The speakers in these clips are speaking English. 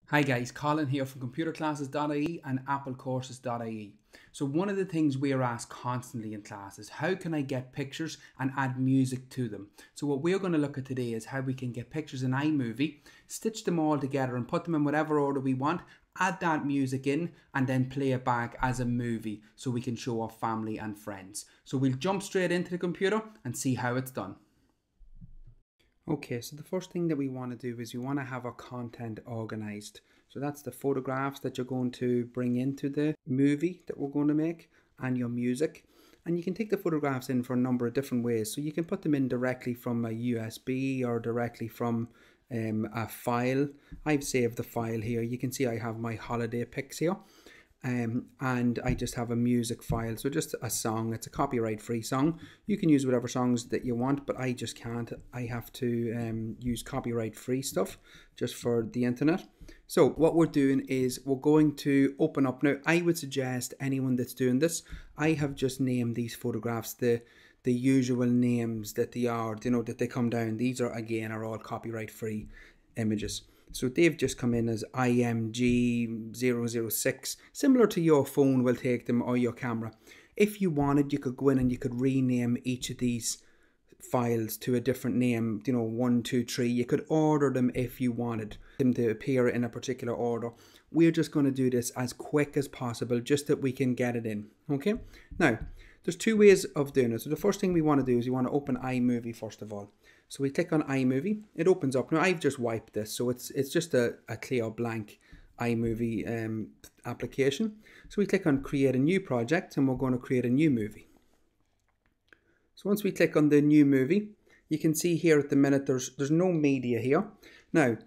Hi guys, Colin here from computerclasses.ie and applecourses.ie. So one of the things we are asked constantly in class is how can I get pictures and add music to them? So what we're going to look at today is how we can get pictures in iMovie, stitch them all together and put them in whatever order we want, add that music in and then play it back as a movie so we can show our family and friends. So we'll jump straight into the computer and see how it's done. Okay, so the first thing that we want to do is we want to have our content organized. So that's the photographs that you're going to bring into the movie that we're going to make and your music. And you can take the photographs in for a number of different ways. So you can put them in directly from a USB or directly from a file. I've saved the file here. You can see I have my holiday pics here. And I just have a music file, so just a song. It's a copyright free song. You can use whatever songs that you want, but I just can't. I have to use copyright free stuff just for the internet. So what we're doing is we're going to open up now. I would suggest anyone that's doing this, I have just named these photographs the usual names that they are, that they come down. These are all copyright free images. So they've just come in as IMG006, similar to your phone will take them or your camera. If you wanted, you could go in and you could rename each of these files to a different name, 1, 2, 3. You could order them if you wanted them to appear in a particular order. We're just going to do this as quick as possible, just that we can get it in. Okay, now there's two ways of doing it. So the first thing we want to do is we want to open iMovie first of all. So we click on iMovie, it opens up. Now I've just wiped this, so it's just a clear blank iMovie application. So we click on create a new project and we're going to create a new movie. So once we click on the new movie, you can see here at the minute there's no media here. Now,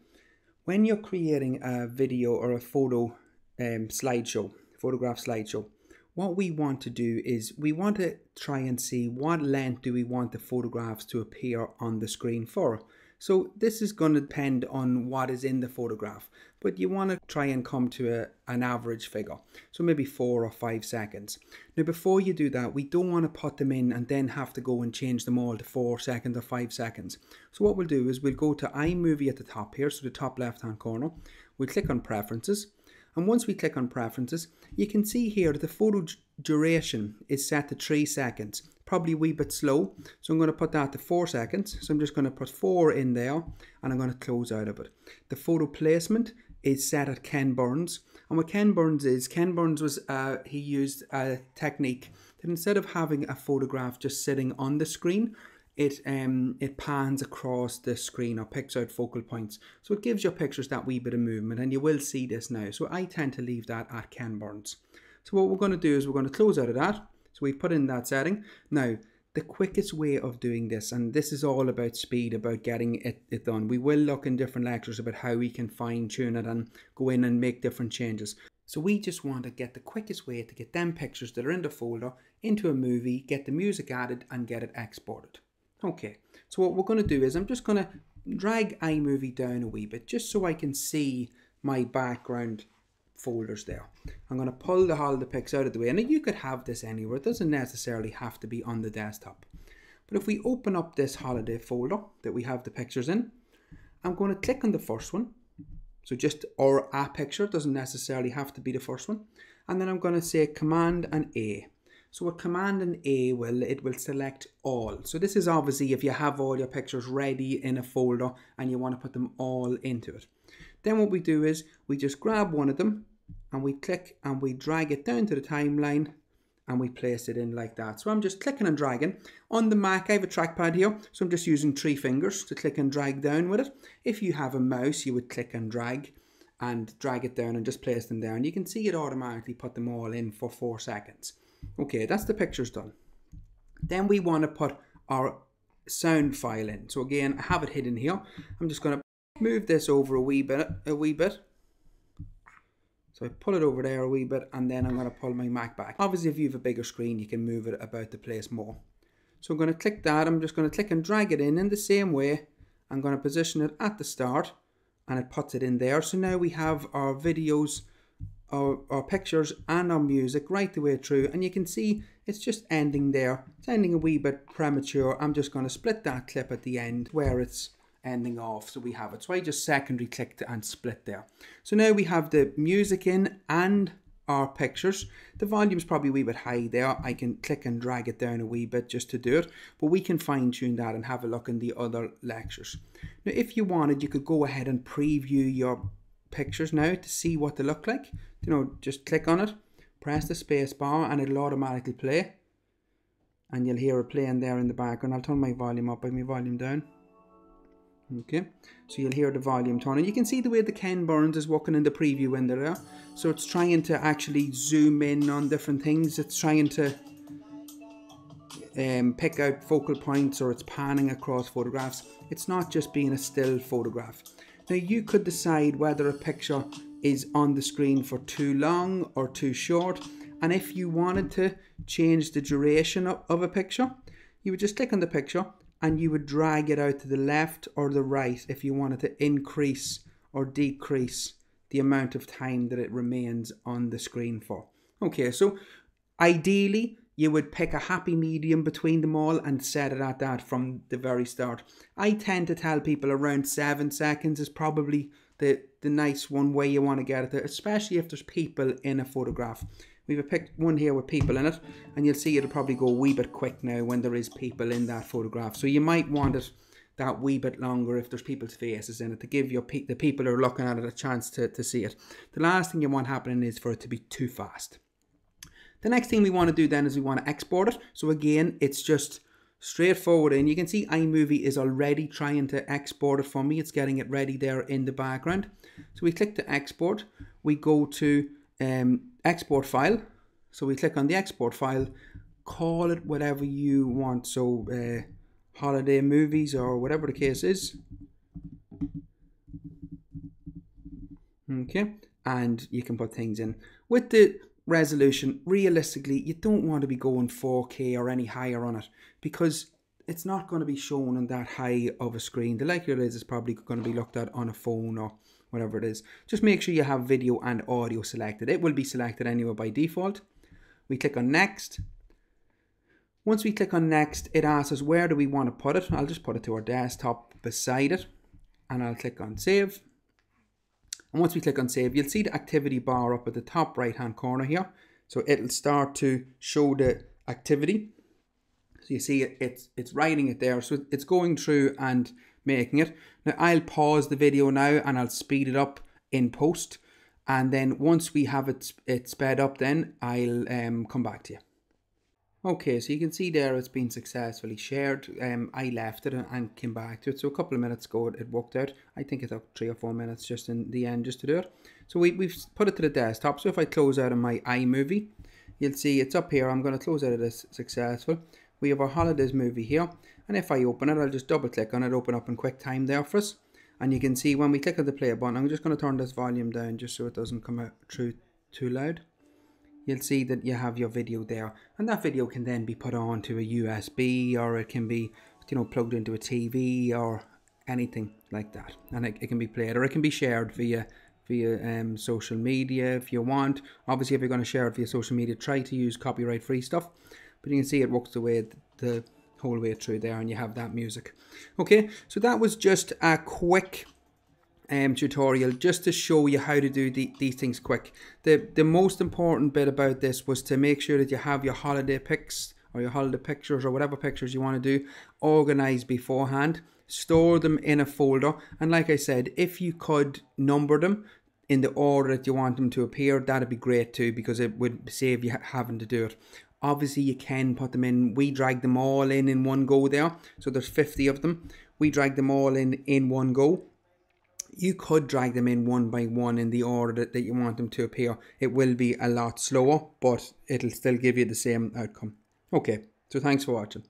when you're creating a video or a photo photograph slideshow, what we want to do is we want to try and see what length do we want the photographs to appear on the screen for. So this is going to depend on what is in the photograph, but you want to try and come to an average figure. So maybe 4 or 5 seconds. Now before you do that, we don't want to put them in and then have to go and change them all to 4 seconds or 5 seconds. So what we'll do is we'll go to iMovie at the top here, so the top left hand corner. We'll click on preferences. And once we click on preferences, you can see here that the photo duration is set to 3 seconds. Probably a wee bit slow. So I'm going to put that to 4 seconds. So I'm just going to put 4 in there and I'm going to close out of it. The photo placement is set at Ken Burns. And what Ken Burns was, he used a technique that instead of having a photograph just sitting on the screen, it pans across the screen or picks out focal points. So it gives your pictures that wee bit of movement, and you will see this now. So I tend to leave that at Ken Burns. So what we're going to do is we're going to close out of that. So we've put in that setting. Now, the quickest way of doing this, and this is all about speed, about getting it done. We will look in different lectures about how we can fine tune it and go in and make different changes. So we just want to get the quickest way to get them pictures that are in the folder into a movie, get the music added and get it exported. Okay, so what we're going to do is I'm just going to drag iMovie down a wee bit just so I can see my background folders there. I'm going to pull all the pics out of the way, and you could have this anywhere. It doesn't necessarily have to be on the desktop. But if we open up this holiday folder that we have the pictures in, I'm going to click on the first one. So just or a picture, doesn't necessarily have to be the first one. And then I'm going to say Command and A. So with Command and A, it will select all. So this is obviously if you have all your pictures ready in a folder and you want to put them all into it. Then what we do is we just grab one of them and we click and we drag it down to the timeline and we place it in like that. So I'm just clicking and dragging. On the Mac, I have a trackpad here, so I'm just using 3 fingers to click and drag down with it. If you have a mouse, you would click and drag it down and just place them there. And you can see it automatically put them all in for 4 seconds. Okay, that's the pictures done. Then we want to put our sound file in. So again, I have it hidden here. I'm just going to move this over a wee bit. So I pull it over there a wee bit and then I'm going to pull my Mac back. Obviously, if you have a bigger screen, you can move it about the place more. So I'm going to click that. I'm just going to click and drag it in the same way. I'm going to position it at the start and it puts it in there. So now we have our videos, our pictures and our music right the way through, and you can see it's just ending there. It's ending a wee bit premature. I'm just going to split that clip at the end where it's ending off, so we have it. So I just secondary clicked and split there. So now we have the music in and our pictures. The volume's probably a wee bit high there. I can click and drag it down a wee bit just to do it, but we can fine tune that and have a look in the other lectures. Now if you wanted, you could go ahead and preview your pictures now to see what they look like. You know, just click on it, press the space bar, and it'll automatically play, and you'll hear it playing there in the background. I'll turn my volume up, bring my volume down. Okay, so you'll hear the volume turn, and you can see the way the Ken Burns is working in the preview window there. So it's trying to actually zoom in on different things. It's trying to pick out focal points, or it's panning across photographs. It's not just being a still photograph. Now you could decide whether a picture is on the screen for too long or too short, and if you wanted to change the duration of a picture, you would just click on the picture and you would drag it out to the left or the right if you wanted to increase or decrease the amount of time that it remains on the screen for. Okay, so ideally you would pick a happy medium between them all and set it at that from the very start. I tend to tell people around 7 seconds is probably the nice one way you want to get it there, especially if there's people in a photograph. We've picked one here with people in it, and you'll see it'll probably go a wee bit quick now when there is people in that photograph. So you might want it that wee bit longer if there's people's faces in it, to give your the people who are looking at it a chance to see it. The last thing you want happening is for it to be too fast. The next thing we want to do then is we want to export it. So again, it's just straightforward, and you can see iMovie is already trying to export it for me. It's getting it ready there in the background. So we click to export. We go to export file. So we click on the export file, call it whatever you want. So holiday movies or whatever the case is. Okay, and you can put things in. With the resolution, realistically, you don't want to be going 4K or any higher on it, because it's not going to be shown on that high of a screen. The likelihood is it's probably going to be looked at on a phone or whatever it is. Just make sure you have video and audio selected. It will be selected anyway by default. We click on next. Once we click on next, it asks us where do we want to put it. I'll just put it to our desktop beside it, and I'll click on save. And once we click on save, you'll see the activity bar up at the top right hand corner here. So it'll start to show the activity. So you see it's writing it there. So it's going through and making it. Now I'll pause the video now and I'll speed it up in post. And then once we have it sped up, then I'll come back to you. Okay, so you can see there it's been successfully shared. I left it and came back to it. So a couple of minutes ago it worked out. I think it took 3 or 4 minutes just in the end just to do it. So we've put it to the desktop. So if I close out of my iMovie, you'll see it's up here. I'm going to close out of this successful. We have our holidays movie here. And if I open it, I'll just double click on it, open up in QuickTime there for us. And you can see when we click on the play button, I'm just going to turn this volume down just so it doesn't come out through too loud. You'll see that you have your video there, and that video can then be put on to a USB, or it can be, you know, plugged into a TV or anything like that, and it can be played, or it can be shared via social media if you want. Obviously, if you're going to share it via social media, try to use copyright free stuff, but you can see it works the whole way through there, and you have that music. Okay, so that was just a quick tutorial just to show you how to do these things quick. The most important bit about this was to make sure that you have your holiday pics or your holiday pictures or whatever pictures you want to do organized beforehand. Store them in a folder, and like I said, if you could number them in the order that you want them to appear, that'd be great too, because it would save you having to do it. Obviously you can put them in, we drag them all in one go there, so there's 50 of them. We drag them all in one go. You could drag them in one by one in the order that you want them to appear. It will be a lot slower, but it'll still give you the same outcome. Okay, so thanks for watching.